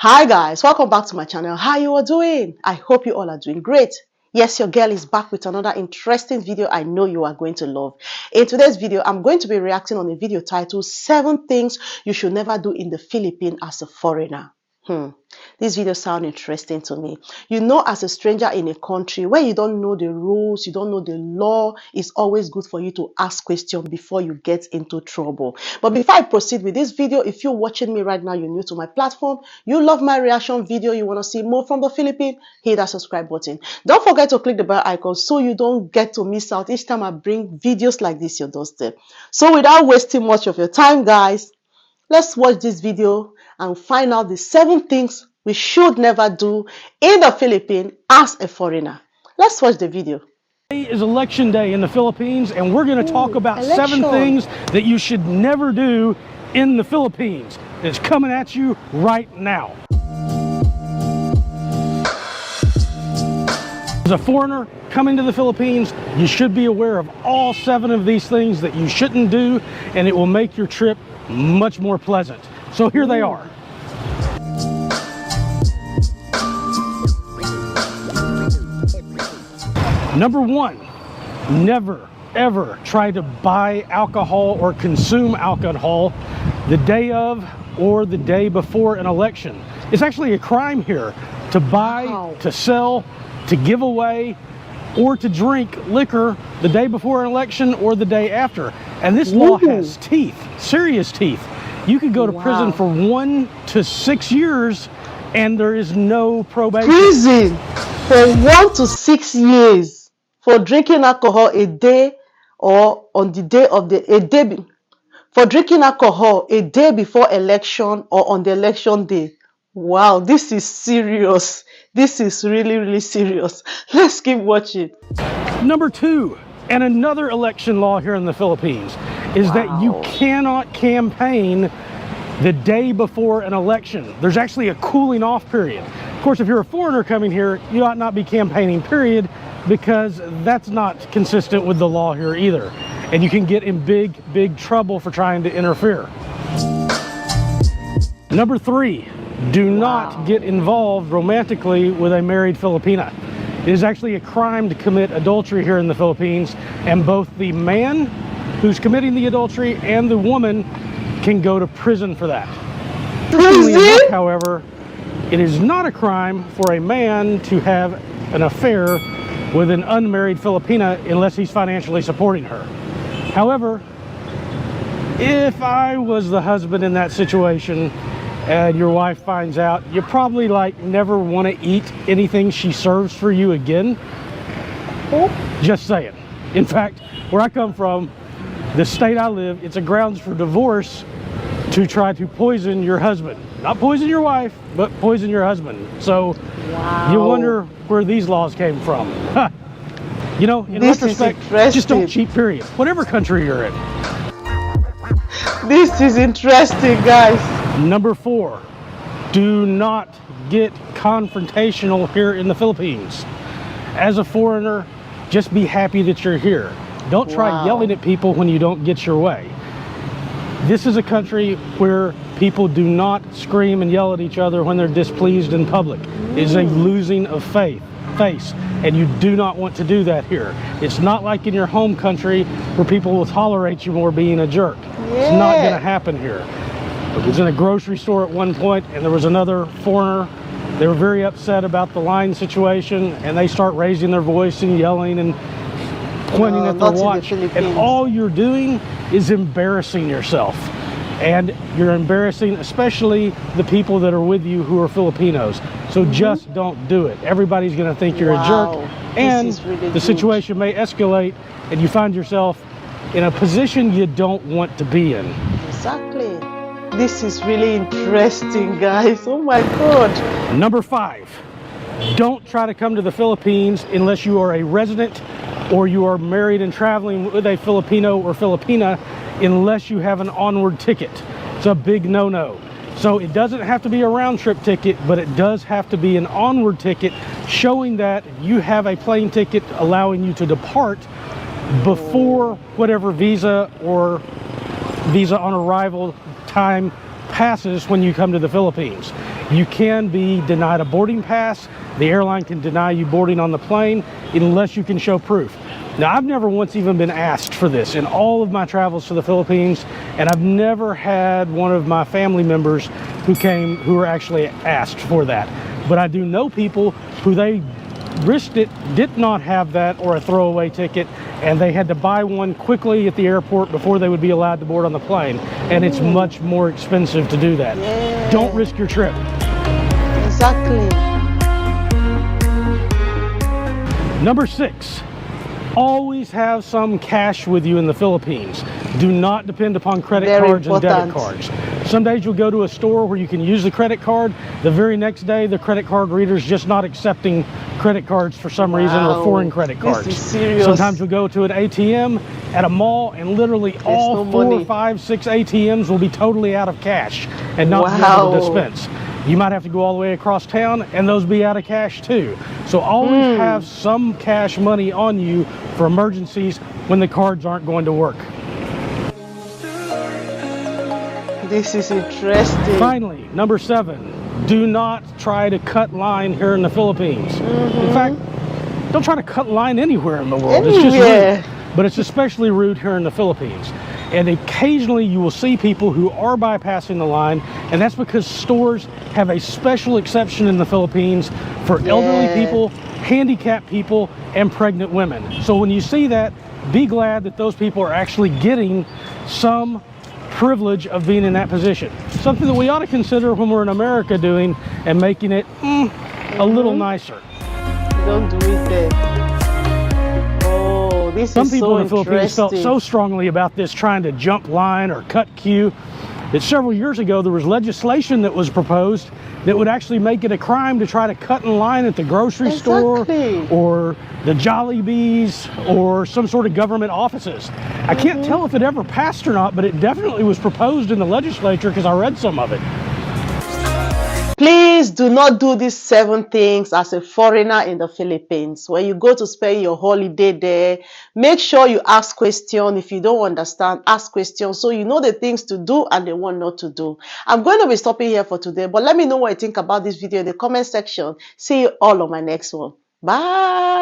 Hi guys, welcome back to my channel. How you are doing? I hope you all are doing great. Yes, your girl is back with another interesting video I know you are going to love. In today's video, I'm going to be reacting on a video titled 7 Things You Should Never Do in the Philippines as a Foreigner. This video sounds interesting to me. You know, as a stranger in a country where you don't know the rules, you don't know the law, it's always good for you to ask questions before you get into trouble. But before I proceed with this video, if you're watching me right now, you're new to my platform, you love my reaction video, you want to see more from the Philippines, hit that subscribe button. Don't forget to click the bell icon so you don't get to miss out each time I bring videos like this your doorstep. So without wasting much of your time, guys, let's watch this video and find out the 7 things we should never do in the Philippines as a foreigner. Let's watch the video. Today is election day in the Philippines, and we're going to talk about 7 things that you should never do in the Philippines. It's coming at you right now. As a foreigner coming to the Philippines, you should be aware of all 7 of these things that you shouldn't do, and it will make your trip much more pleasant. So here they are. Number 1, never ever try to buy alcohol or consume alcohol the day of or the day before an election. It's actually a crime here to buy, to sell, to give away, or to drink liquor the day before an election or the day after. And this law has teeth, serious teeth. You could go to prison for 1 to 6 years and there is no probation. Prison for 1 to 6 years for drinking alcohol a day or on the day of for drinking alcohol a day before election or on the election day. Wow, this is serious. This is really serious. Let's keep watching. Number 2, and another election law here in the Philippines, is that you cannot campaign the day before an election. There's actually a cooling off period. Of course, if you're a foreigner coming here, you ought not be campaigning, period, because that's not consistent with the law here either. And you can get in big trouble for trying to interfere. Number 3, do not get involved romantically with a married Filipina. It is actually a crime to commit adultery here in the Philippines, and both the man who's committing the adultery and the woman can go to prison for that. However, it is not a crime for a man to have an affair with an unmarried Filipina unless he's financially supporting her. However, if I was the husband in that situation and your wife finds out, you probably never want to eat anything she serves for you again. Just saying. In fact, where I come from, the state I live, it's a grounds for divorce to try to poison your husband. Not poison your wife, but poison your husband. So you wonder where these laws came from. You know, in retrospect, just don't cheat, period. Whatever country you're in. This is interesting, guys. Number 4, do not get confrontational here in the Philippines. As a foreigner, just be happy that you're here. Don't try yelling at people when you don't get your way. This is a country where people do not scream and yell at each other when they're displeased in public. It is a losing of face, and you do not want to do that here. It's not like in your home country where people will tolerate you more being a jerk. It's not going to happen here. I was in a grocery store at one point, and there was another foreigner. They were very upset about the line situation, and they start raising their voice and yelling and pointing at their watch. And all you're doing is embarrassing yourself. And you're embarrassing especially the people that are with you who are Filipinos. So just don't do it. Everybody's going to think you're a jerk, and the situation may escalate, and you find yourself in a position you don't want to be in. Exactly. This is really interesting, guys. Oh my God. Number 5, don't try to come to the Philippines unless you are a resident or you are married and traveling with a Filipino or Filipina, unless you have an onward ticket. It's a big no-no. So it doesn't have to be a round-trip ticket, but it does have to be an onward ticket showing that you have a plane ticket allowing you to depart before whatever visa or visa on arrival time passes when you come to the Philippines. you can be denied a boarding pass. The airline can deny you boarding on the plane unless you can show proof. Now, I've never once even been asked for this in all of my travels to the Philippines, and I've never had one of my family members who were actually asked for that. But I do know people who they risked it, did not have that or a throwaway ticket, and they had to buy one quickly at the airport before they would be allowed to board on the plane. And it's much more expensive to do that. Yeah. Don't risk your trip. Exactly. Number 6, always have some cash with you in the Philippines. Do not depend upon credit cards and debit cards. Some days you'll go to a store where you can use the credit card. The very next day, the credit card reader's just not accepting credit cards for some reason, or foreign credit cards. This is serious. Sometimes you'll go to an ATM at a mall and literally all 4, 5, 6 ATMs will be totally out of cash and not be able to dispense. You might have to go all the way across town and those be out of cash too. So always have some cash money on you for emergencies when the cards aren't going to work. This is interesting. Finally, number 7, do not try to cut line here in the Philippines. In fact, don't try to cut line anywhere in the world. It's just rude. But it's especially rude here in the Philippines. And occasionally you will see people who are bypassing the line, and that's because stores have a special exception in the Philippines for elderly people, handicapped people, and pregnant women. So when you see that, be glad that those people are actually getting some privilege of being in that position. Something that we ought to consider when we're in America doing and making it a little nicer. Don't do it there. Oh, this Some is people so in the Philippines felt so strongly about this trying to jump line or cut queue that several years ago there was legislation that was proposed that would actually make it a crime to try to cut in line at the grocery store or the Jollibees or some sort of government offices. I can't tell if it ever passed or not, but it definitely was proposed in the legislature because I read some of it. Please do not do these 7 things as a foreigner in the Philippines. When you go to spend your holiday there, make sure you ask questions. If you don't understand, ask questions so you know the things to do and the one not to do. I'm going to be stopping here for today, but let me know what you think about this video in the comment section. See you all on my next one. Bye.